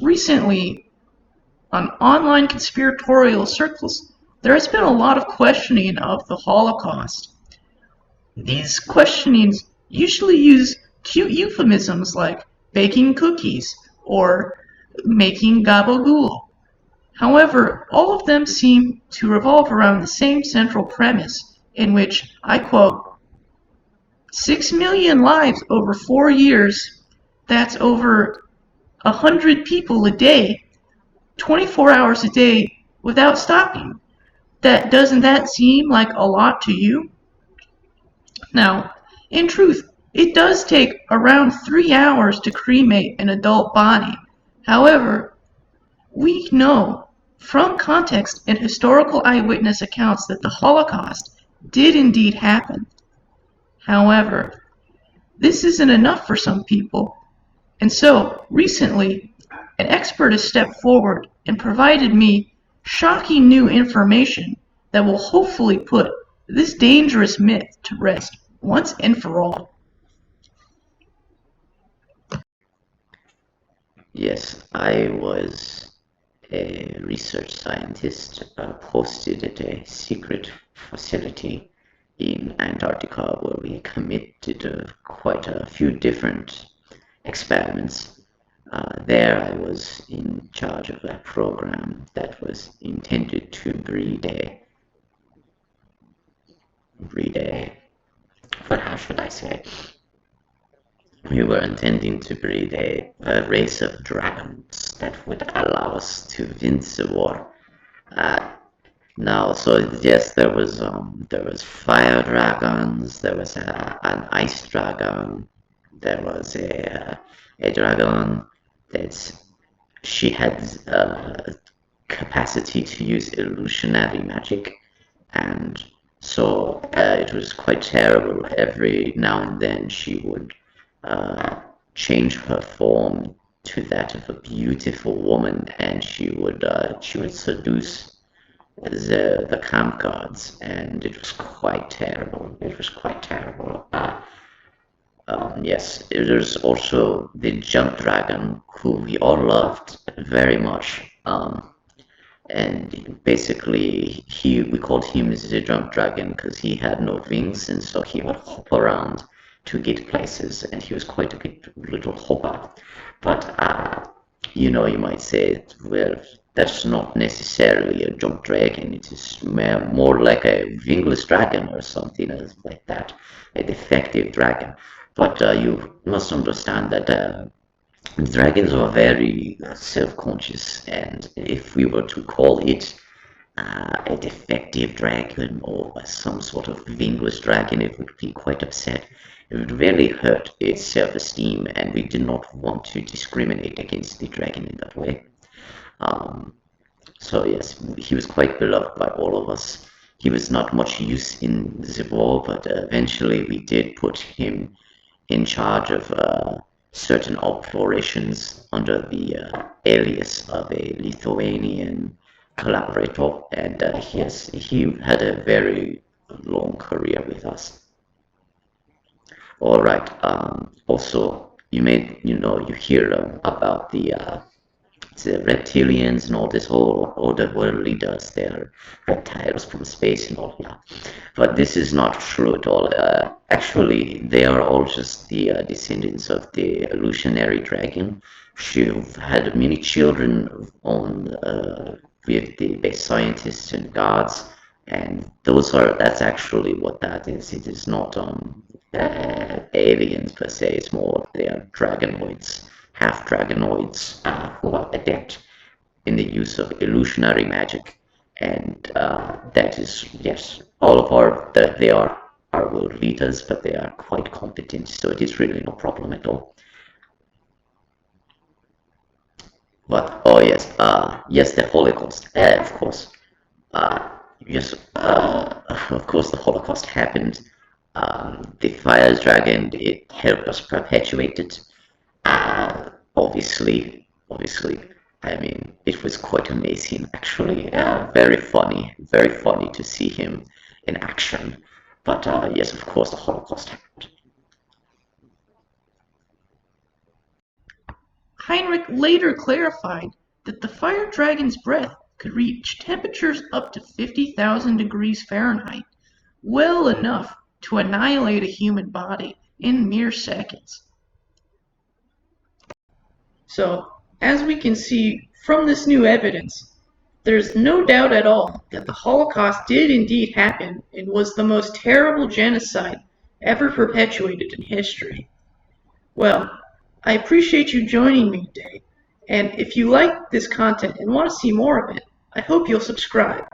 Recently, on online conspiratorial circles, there has been a lot of questioning of the Holocaust. These questionings usually use cute euphemisms like baking cookies or making gabagool. However, all of them seem to revolve around the same central premise, in which, I quote, 6 million lives over 4 years, that's over 100 people a day, 24 hours a day, without stopping. Doesn't that seem like a lot to you? Now, in truth, it does take around 3 hours to cremate an adult body. However, we know from context and historical eyewitness accounts that the Holocaust did indeed happen. However, this isn't enough for some people, and so recently an expert has stepped forward and provided me shocking new information that will hopefully put this dangerous myth to rest once and for all. Yes, I was a research scientist posted at a secret facility in Antarctica where we committed quite a few different experiments. There I was in charge of a program that was intended to what how should I say? We were intending to breed a race of dragons that would allow us to win the war. Uh, Now, so yes, there was fire dragons, there was an ice dragon, there was a dragon that she had capacity to use illusionary magic, and so it was quite terrible. Every now and then she would uh, change her form to that of a beautiful woman, and she would seduce the camp guards, and it was quite terrible. It was quite terrible. Yes, there's also the jump dragon, who we all loved very much. And basically, we called him the jump dragon because he had no wings, and so he would hop around to get places, and he was quite a good little hopper. But you might say, well, that's not necessarily a jump dragon. It is more like a wingless dragon or something like that, a defective dragon. But you must understand that dragons are very self-conscious, and if we were to call it a defective dragon or some sort of wingless dragon, it would be quite upset. It would really hurt its self-esteem, and we did not want to discriminate against the dragon in that way. Um, so yes, he was quite beloved by all of us. He was not much use in the war, but eventually we did put him in charge of certain operations under the alias of a Lithuanian collaborator, and he had a very long career with us. All right. Also, you hear about the reptilians and all this all the world leaders. They're reptiles from space and all that. But this is not true at all. Actually, they are all just the descendants of the illusionary dragon. She had many children on with the base scientists and gods, and that's actually what that is. It is not aliens per se. It's more they are dragonoids, half dragonoids who are adept in the use of illusionary magic, and that is, yes, all of they are our world leaders, but they are quite competent, so it is really no problem at all. But oh yes, yes, the Holocaust, of course. Uh, yes, of course, the Holocaust happened. The fire dragon, it helped us perpetuate it. Obviously, I mean, it was quite amazing, actually. Very funny to see him in action. But yes, of course, the Holocaust happened. Heinrich later clarified that the fire dragon's breath could reach temperatures up to 50,000 degrees Fahrenheit, well enough to annihilate a human body in mere seconds. So, as we can see from this new evidence, there's no doubt at all that the Holocaust did indeed happen and was the most terrible genocide ever perpetuated in history. Well, I appreciate you joining me today, and if you like this content and want to see more of it, I hope you'll subscribe.